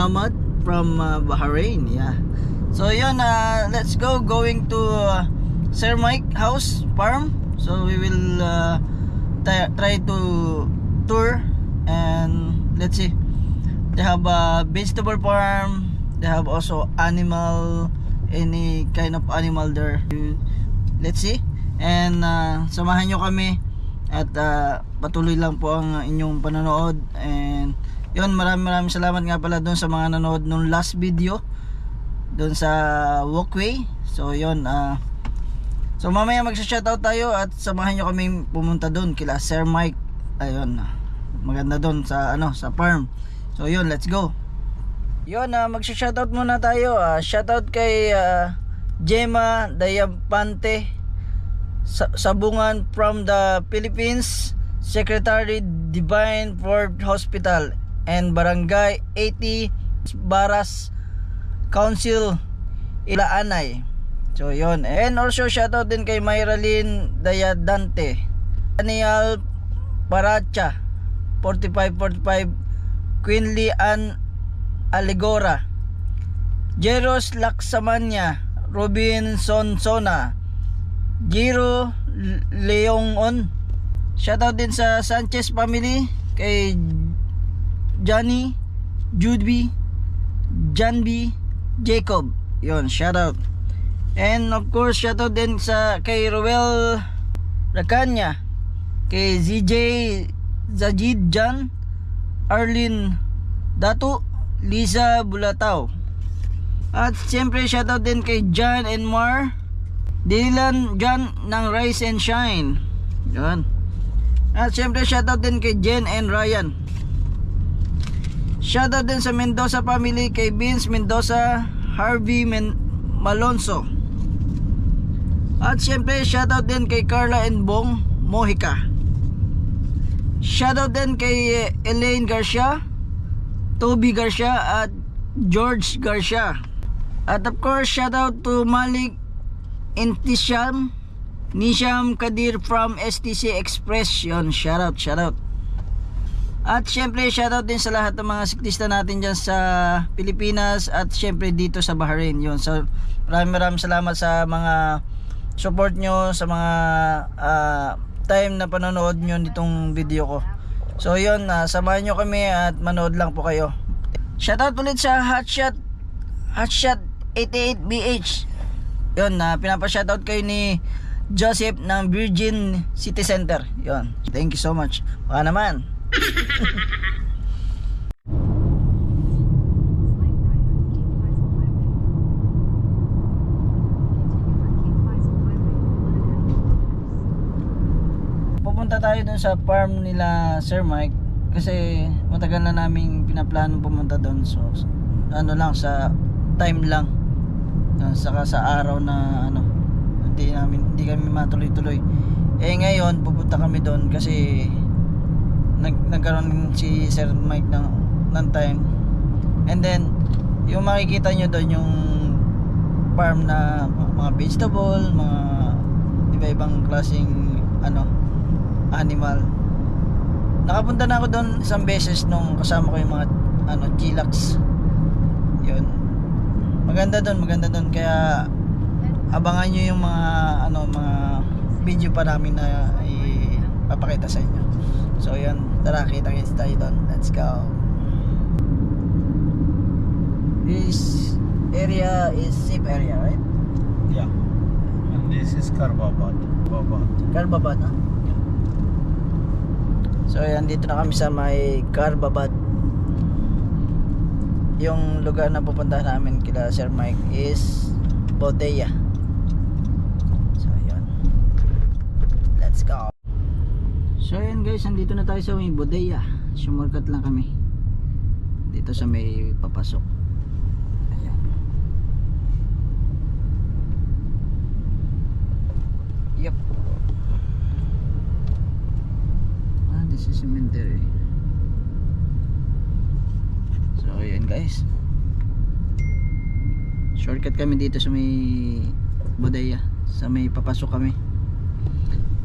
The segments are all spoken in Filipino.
Muhammad from Bahrain. Yeah. So yun, let's going to Sir Mike house farm. So we will try to tour, and let's see. They have a vegetable farm. They have also animal, any kind of animal there. Let's see. And samahan nyo kami at patuloy lang po ang inyong panonood. And yun, maraming salamat nga pala doon sa mga nanood nung last video doon sa walkway. So yun, so mamaya magsa-shoutout tayo at samahan nyo kami pumunta doon kila Sir Mike. Ayun, maganda doon sa sa farm. So yun, let's go. Yun, magsa-shoutout muna tayo. Shoutout kay Gemma Dayapante Sabungan from the Philippines, Secretary Divine Ford Hospital and Barangay 80 Baras Council, Ilaanay. So yun. And also shoutout din kay Myralyn Dayadante, Daniel Paracha 4545 Quinley Ann Aligora, Jeros Laksamanya, Robinson Sona, Giro Leongon. Shoutout din sa Sanchez family, kay Johnny, Judby, Janby, Jacob. Yon, shoutout. And of course, shoutout din kay Roel Racanya, kay ZJ Zajid Jan, Arlene Datu, Lisa Bulatao. At siyempre shoutout din kay John and Mar Dylan John ng Rise and Shine. Yan. At siyempre shoutout din kay Jen and Ryan. Shoutout din sa Mendoza family, kay Vince Mendoza, Harvey Malonzo. At siyempre shoutout din kay Carla and Bong Mojica. Shoutout din kay Elaine Garcia, Toby Garcia at George Garcia. At of course, shoutout to Malik Intisham Nisham Kadir from STC Express. Yon, shoutout. At syempre shoutout din sa lahat ng mga siklista natin dyan sa Pilipinas at syempre dito sa Bahrain. Yon, so maraming salamat sa mga support nyo, sa mga time na panonood nyo nitong video ko. So yun, samahan nyo kami at manood lang po kayo. Shoutout ulit sa Hotshot 88BH. Yun, pinapa-shoutout kayo ni Joseph ng Virgin City Center. Yun, thank you so much. Baka naman. Pupunta tayo dun sa farm nila Sir Mike kasi matagal na naming pinaplano pumunta dun. So ano lang, sa time lang, saka sa araw na hindi kami matuloy-tuloy. Ngayon pupunta kami doon kasi nagkaroon si Sir Mike ng time. And then yung makikita nyo doon yung farm na mga vegetable, mga iba-ibang klaseng animal. Nakapunta na ako doon isang beses nung kasama ko yung mga chillax. Yun, maganda doon, kaya abangan nyo yung mga video pa namin na ipapakita sa inyo. So yun, tara, kita-kits tayo doon. Let's go. This area is safe area, right? Yeah. And this is Karbabad. Karbabad, ha? So yan, dito na kami sa may Karbabad. Yung lugar na pupuntahan namin kila Sir Mike is Bodea. So yun, let's go. So yun guys, nandito na tayo sa may Bodea. Shortcut lang kami dito sa may papasok. Ayan. Yep. This is cemetery. So ayan guys, shortcut kami dito sa may Bodea, sa may papasok kami.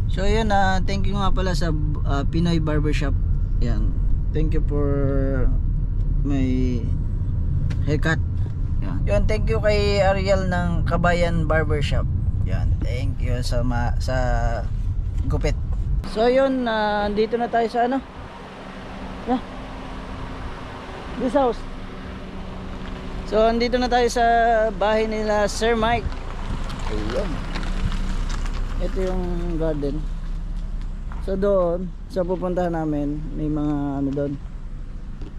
So yun, thank you nga pala sa Pinoy Barbershop. Yan, thank you for my haircut. Yun, thank you kay Ariel ng Kabayan Barbershop. Yan, thank you sa gupit. So yun, andito na tayo sa ano? Yeah. This house. So andito na tayo sa bahay nila Sir Mike. Ayun. Ito yung garden. So doon, sa pupuntahan namin, may mga ano doon,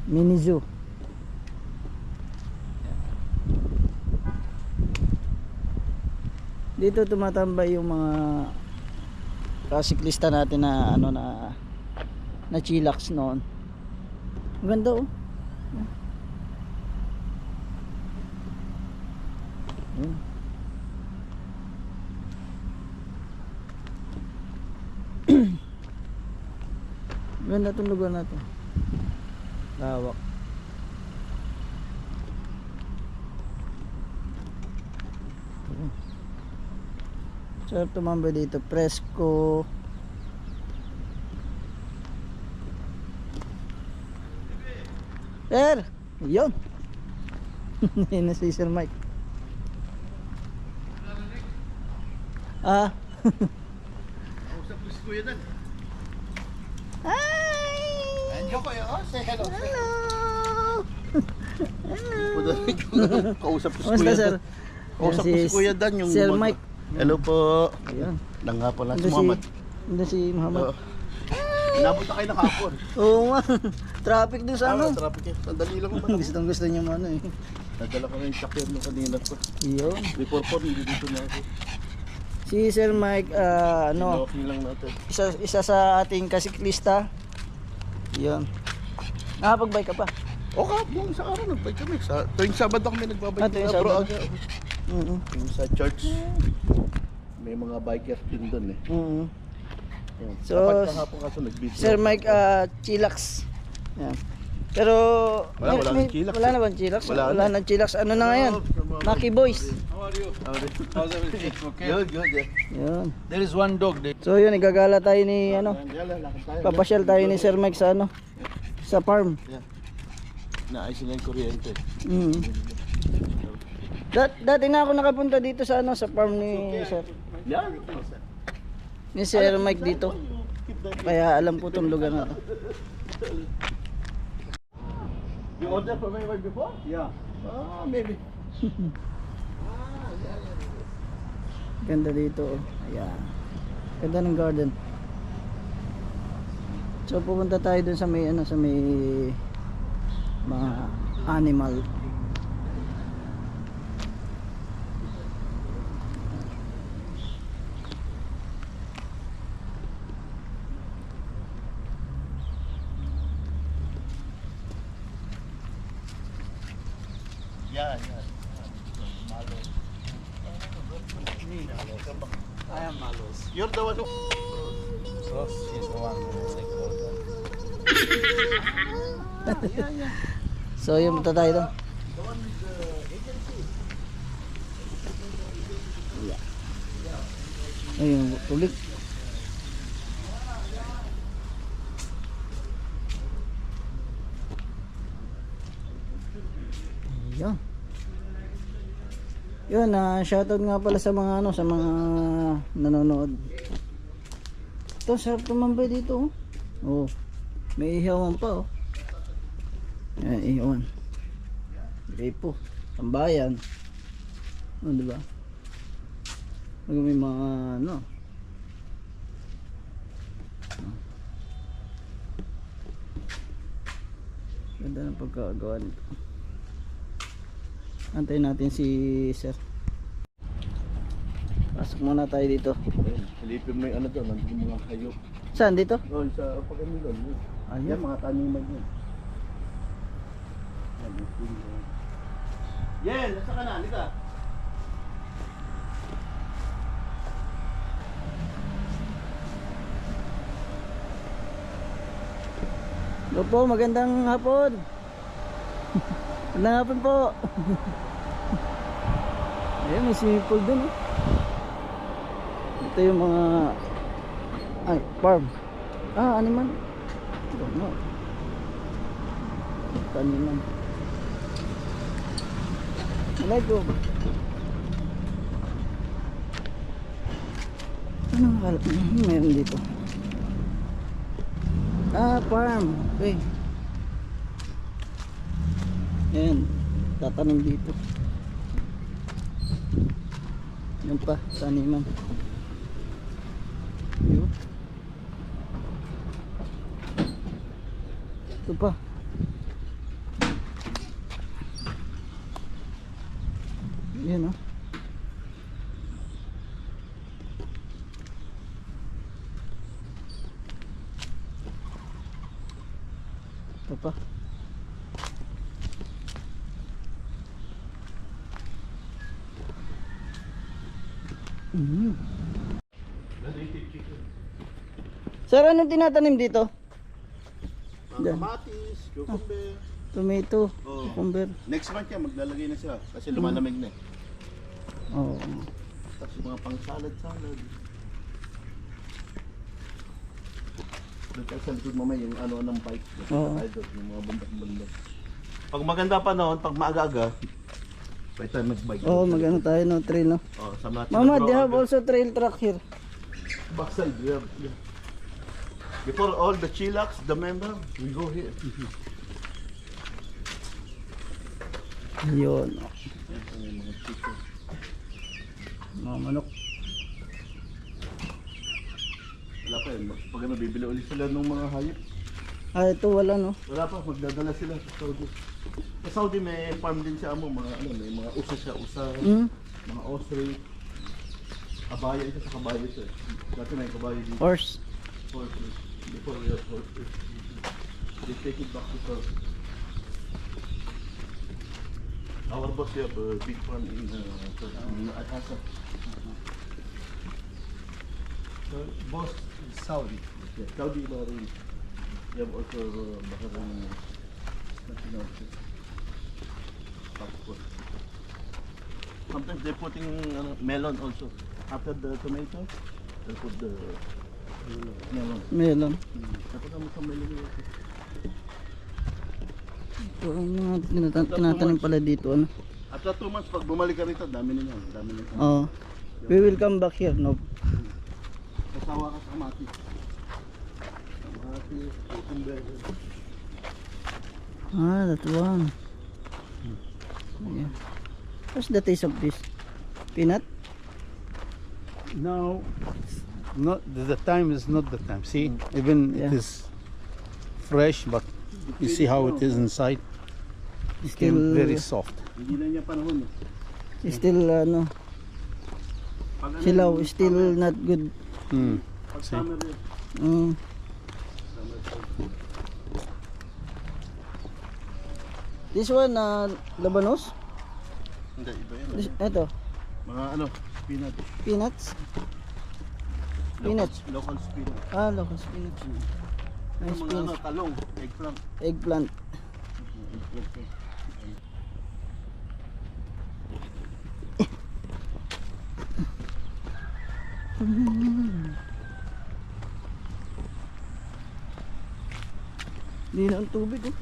mini zoo. Dito tumatambay yung mga kasiklista natin na ano na chillax noon. Ganda oh. Yun. Ganda itong lugar na to. Lawak. Sarap tumambay dito, presko. Sir, yun. Yun na si Sir Mike. Kausap ko si Kuya Dan. Hi! Andiyo ko yun. Say hello. Hello! Kausap ko si Kamusta Kuya sir? Dan. Kausap ko si Kuya Dan yung Sir Mike. Hello po. Ayun. Nangapon lang si Ando Muhammad. Ando si Muhammad. Inabot na kayo nakapon. Oo nga. Traffic dun sa ano. Traffic eh. Sandali lang naman. Gusto niya mo ano eh. Nadala ko na yung sakyan mo kanina ko. Yun. Before po, hindi dito na ako. Si Sir Mike, ano, Walking lang natin. isa sa ating kasiklista. Yun. Nakapag-bike ka pa? O kapong sa araw nagbike kami. Tuwing Sabado kami nagbabike. Tuwing bro, Sabado. aga. Yung sa church. May mga bikers din doon eh. Yan. So, dapat kahapon kaso nag-video. Sir Mike, chillax. Yan. Pero Wala nang chillax. Wala na bang chillax? Wala Wala nang chillax. Ano na ngayon? Lucky Boys. How are you? How's everything? Okay. Good, yeah. Yun. There is one dog there. So yun, igagala tayo ni ano. Lakad tayo. Papasyal tayo ni Sir Mike sa ano? Sa farm. Yeah. Naayos nila yung kuryente. Dati na ako nakapunta dito sa ano, sa farm ni Sir. Yeah. Ni Sir Mike dito. Kaya alam ko tong lugar na to. You ordered from my wife before? Yeah. Maybe. Ganda dito. Ayan. Ganda ng garden. So pupunta tayo dun sa may ano, sa may mga animal. Yeah. I am Malos. You're the one who... Ross is the one who is like So yun, punta tayo dun. Ayun, tubig. Ayun. Yun, shoutout nga pala sa mga ano, sa mga nanonood. Ito, sarap tumambay dito. Oh. May ihawan pa oh. Yan, ihawan. Gripo. Tambayan. Oh, diba? May mga ano. Ganda ng pagkagawa nito. Antayin natin si Sir. Pasok muna tayo dito. Silipin mo yung ano doon, nandun mga hayop. Saan dito? Oh, sa Pagamilan. Ayun. Yan, mga taniman yun. Yan, nasa ka na, halika. Hello po, magandang hapon. Magandang hapon po. Ayun, may swimming pool dun eh. Ito yung mga farm. Animal. Don't know. Taniman. Live po. Anong meron dito? Farm. Okay. Ayan. Tatanim dito. Yan pa. Taniman. Yun. Ito pa. Yan o. Ito pa. Sir, anong tinatanim dito? Diyan. Kamatis, cucumber. Tomato, Oh. cucumber. Next month yan, maglalagay na siya kasi lumalamig na eh. Oh. Tapos yung mga pang salad. Doon tayo sa likod mamaya yung ano ng bike. Oo. Yung mga bundak-bundak. Pag maganda pa noon, pag maaga-aga, pwede tayo mag-bike. Oh, magano tayo no trail no. Oh, sa mga Mama, they have also trail track here. backside. Yeah. Before all the chillax, the member, we go here. Yun. Yan po yung mga chicken. Mga manok. Wala pa yun. Pag ano, bibili ulit sila ng mga hayop. Ito wala no. Wala pa, magdadala sila sa Saudi. Sa Saudi may farm din siya mo, mga ano, may mga usa siya, mga ostrich. Kabaya ito sa kabaya ito eh. Dati may kabaya dito. Horse. Horses. Before we have horses. They take it back to Saudi. Our boss have a big farm in Al-Asa. Boss is Saudi. Yeah, Saudi Bahrain. They have also Bahrain nationality. Passport. Sometimes they're putting melon also. After the tomato, they put the melon. Melon. Tapos mo sa melon yun. Ito ang mga tinatanim pala dito ano. After 2 months, pag bumalik ka rito, dami nila. Dami nila. Oh. We will come back here no. Kasawa ka sa kamatis. Kamatis, cucumber. That one. Yeah. What's the taste of this? Peanut? No, not the time is not the time. See, even Yeah. it is fresh, but you see how it is inside. It Still came very soft. Hindi na niya panahon eh. still ano, Pag ano, silaw still not good. Pag See? summer yun. Mm. This one labanos? Hindi, iba yan. Ito, Mga ano, peanut. peanuts. Peanuts. Local spinach. Local spinach. Nice Yung mga ano, spinach. talong, eggplant. Eggplant. Hindi na ang tubig oh.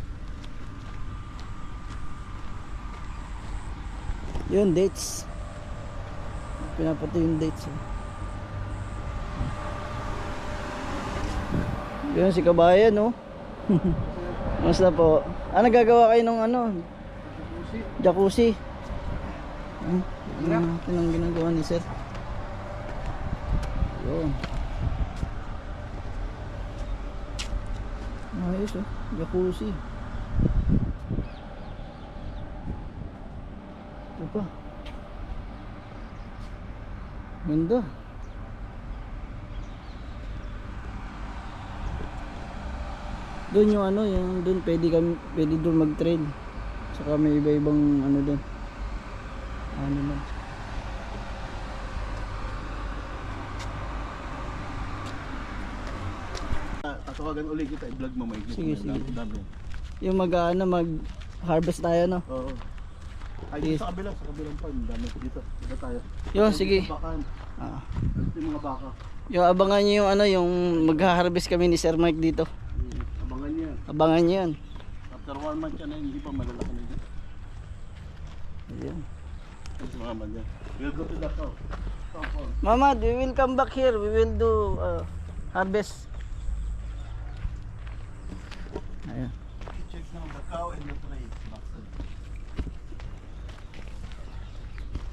Yun, dates. Pinapatay yung dates oh. Yun si kabayan oh. Basta po. Nagagawa kayo ng ano? Jacuzzi. Tingnan natin ang ginagawa ni sir. Yun. Ayos oh. Jacuzzi. Ito pa. Ganda. Doon yung ano, yung doon pwede doon mag-trail. Saka may iba-ibang ano doon. Ano lang. Tatawagan ulit kita, i-vlog mo may Sige, sige. Dami. Yung mag-harvest tayo no. Oo. Ay, Yes. dito sa kabilang farm, dami dito. Dito tayo. Yun, sige. Bakan. Ah. Ito yung mga baka. Yung abangan niyo yung ano, yung mag-harvest kami ni Sir Mike dito. Abangan niya. Abangan niyo yan. After 1 month yan, hindi pa malalaki na dito. Ayan. Si mama niya. We'll go to the cow. Farm. Mama, we will come back here. We will do harvest. Ayan. Check now the cow and the tray.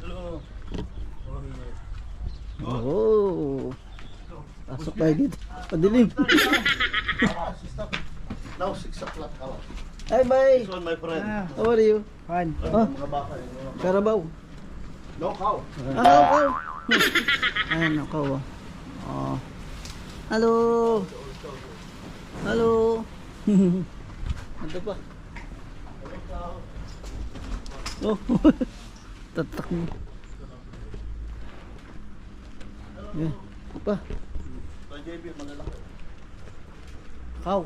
Hello. Oh. Pasok tayo dito. Padilim. Now 6 o'clock. Hi, bye. This one my friend. How are you? Fine. Oh, Mga baka. Carabao. No cow. Cow. Ayan, cow. Oh. Hello. Hello. Ano pa? Oh. Tatak mo. Yeah. Ano pa? So JB, malalaki. Cow.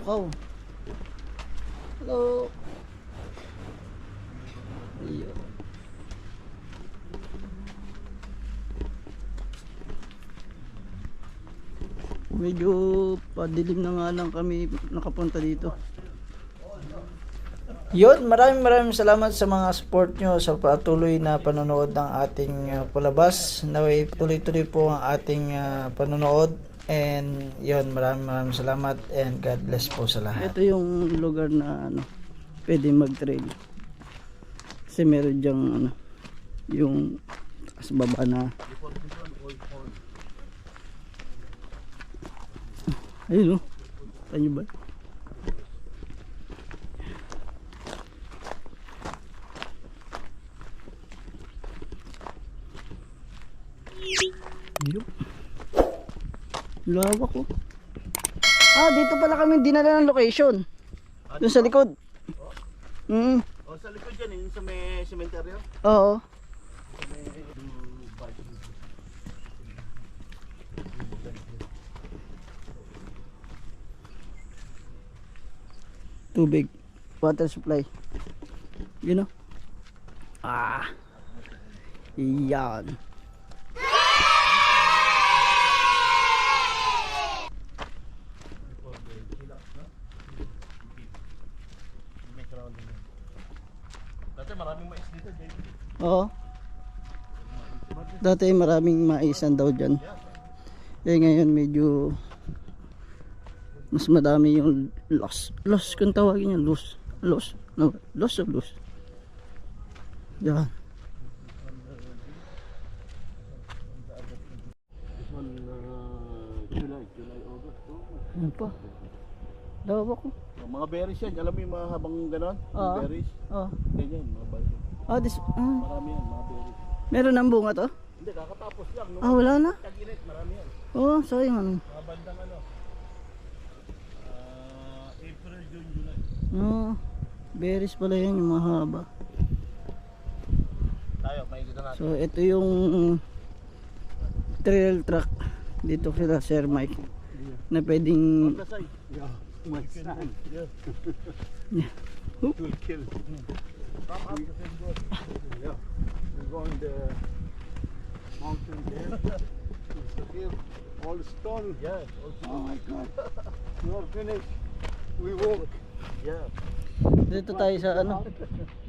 Hello. Iyo. Medyo padilim na nga lang kami nakapunta dito. Yun, maraming salamat sa mga support nyo sa patuloy na panonood ng ating palabas. Naway tuloy-tuloy po ang ating panonood. And yun, maraming salamat and God bless po sa lahat. Ito yung lugar na pwede mag-trail. Kasi meron dyang yung sa baba na ayun o, tanyo ba? Ayun. Lawak ko. Dito pala kami dinala ng location. Doon sa likod. Oh, sa likod yan, yung sa may cemetery. Oo. Tubig. Water supply. You know? Iyan. Dati maraming mais dito, JB. Oo. Dati maraming maisan daw dyan. Ngayon medyo mas madami yung loss. Loss kung tawagin niya, loss. Loss. No, loss of loss. Yan. This one, July, August. Yan pa. Dawa ko. Mga berries yan, alam mo yung mga habang ganon? Oo. Berries. Oh. Ganyan, mga berries. Marami yan, mga berries. Meron ng bunga to? Hindi, kakatapos lang. Wala na. Tag-init, marami yan. Sayang Mga bandang April, June, July. Berries pala yan yung mahaba. Tayo, makikita natin. So ito yung trail track dito kila Sir Mike na pwedeng Kasay. Yeah. My son. Yeah. Yeah. It will kill. Come up the same road. Yeah. We're going the mountain there. It's here. All stone. Yeah, also. Oh my God. We are finished. We walk. Yeah. dito tayo sa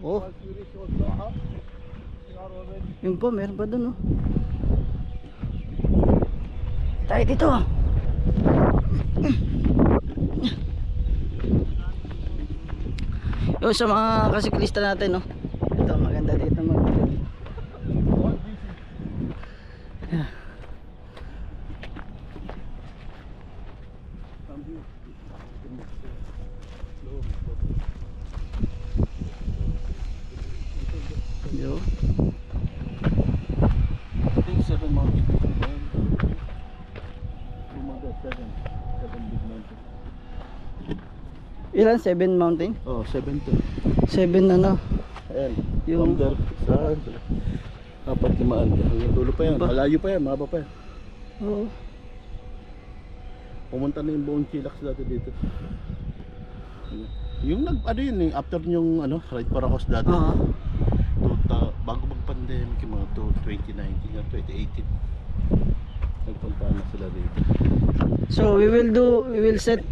oh Once we reach also up, we are already. yung pa meron pa dun tayo dito yung sa mga kasiklista natin ito maganda dito yo I think 7 mountains. Seven big mountains. ilan 7 mountain Oh, 7 to. 7 Ayan. Yung- Under, saan? 4-5 hanggang dulo pa yan. Ba? Malayo pa yan, mahaba pa yan. oo Pumunta na yung buong Chilax dati dito. Yung ano yun after yung ride para host dati. Bago mag-pandemic, yung mga 2019 or 2018. Nagpunta na sila dito. so we will set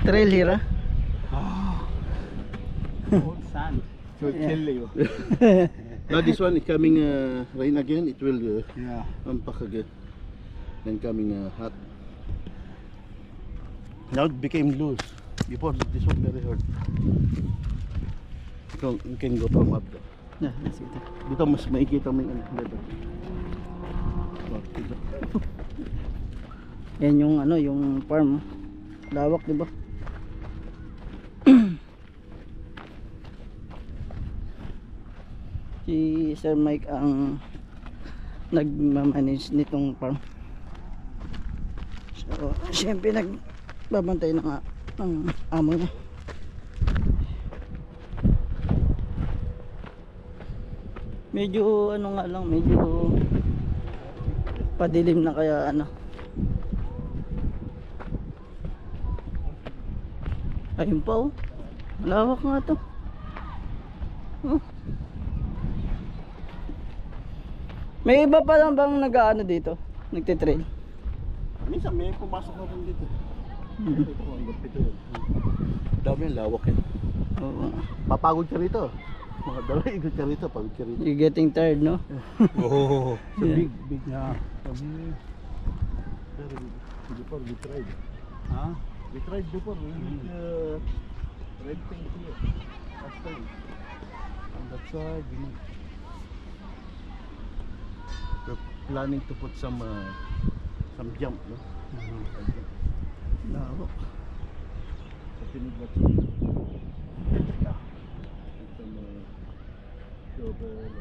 trail here Old sand. It will kill you. Now this one is coming rain again. It will Yeah. unpack again. Then coming hot. Now it became loose. Before this one very hard. So you can go from up there. Yeah, let's see. Dito mas makikita mo yung level. Yan yung ano, yung farm. Lawak, di ba? Si Sir Mike ang nagmamanage nitong farm. So, siyempre nagbabantay ng amo niya. Medyo ano nga lang, medyo padilim na kaya ano. Ayun pa oh. Malawak nga to. Oh. May iba pa lang bang nag-aano dito? Nagtitrail? Minsan may pumasok na rin dito. Ito ang gapit yun. Dami yung lawak yun. Oo. Papagod ka rito. Mga dalawa ikot ka rito, pagod ka rito. You're getting tired, no? Oh, so Yeah. big. Yeah. Pero before we tried. Huh? We tried before. We need red paint here. Last time. On that side, you know. We're planning to put some jump, no? Lawak. So we need lots of some shovel.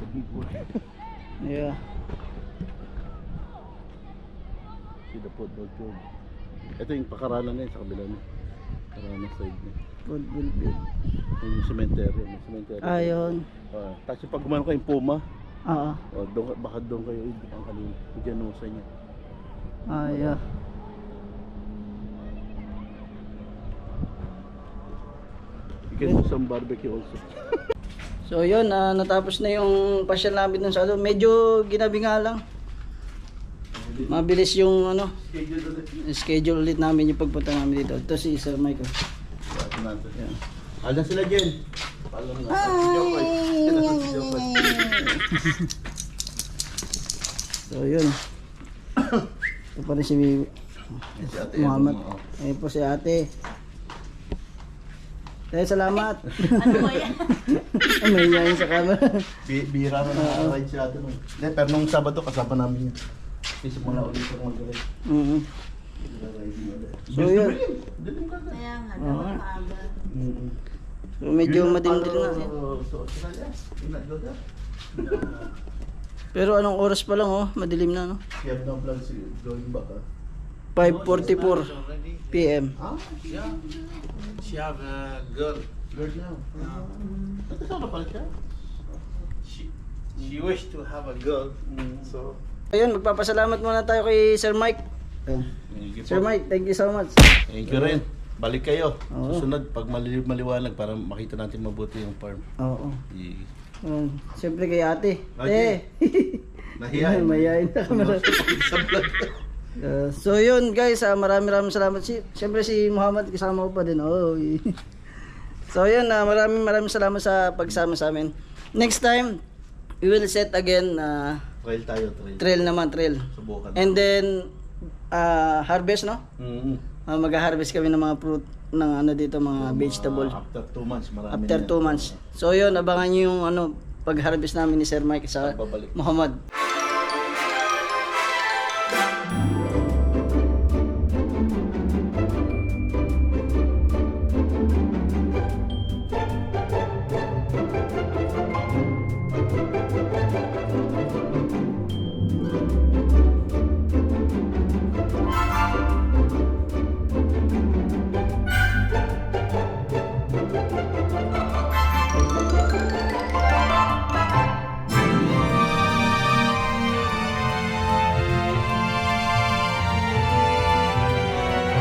The big wood. Yeah. See the football field. Ito yung pakaralan na yun sa kabila na. Pakaralan side na. Good, good, good. Yung cemetery. May cemetery. Ayun. Tapos pag gumano kayong Puma, Oo. baka doon kayo ang kaling Janusa niya. Yeah. You can do some barbecue also. So yun, natapos na yung pasyal namin dun sa ano. Medyo ginabi nga lang. Mabilis yung ano, schedule ulit namin yung pagpunta namin dito. Ito si Sir Mike. Yan. Aldan sila Jen. Paalam na. So yun. Ito pa rin si Muhammad. Ayun po si ate. Tayo salamat. Ano ba yan? May yayin sa camera. Bira na ride si ate nun. Pero nung Sabado kasama namin yan. Kasi mula ulit ako mag-ride. So yun. Kaya nga, dapat maaga. So medyo madimdim na. So Australia, not go there. Pero anong oras pa lang oh, madilim na no. You have no plans going back, huh? 5:44 PM. Huh? Yeah. She have a girl. Girl now. Nagkasama pala siya? She wished to have a girl. So. Ayun, magpapasalamat muna tayo kay Sir Mike. Sir Mike, thank you so much. Thank you rin. Balik kayo. Oo. Susunod, pag maliwanag para makita natin mabuti yung farm. Oo. Siyempre kay ate. Ate. Nahiyain. Mayayain na camera. Sa vlog. So yun guys, maraming salamat. Siyempre si Muhammad kasama ko pa din. Oh. So yun, maraming salamat sa pagsama sa amin. Next time, we will set again Trail tayo, trail naman, trail. Subukan. And then harvest, no? Mag-harvest kami ng mga fruit ng ano dito, mga vegetable. After 2 months, marami After 2 months. So yun, abangan niyo yung ano pag-harvest namin ni Sir Mike sa Babalik. Muhammad.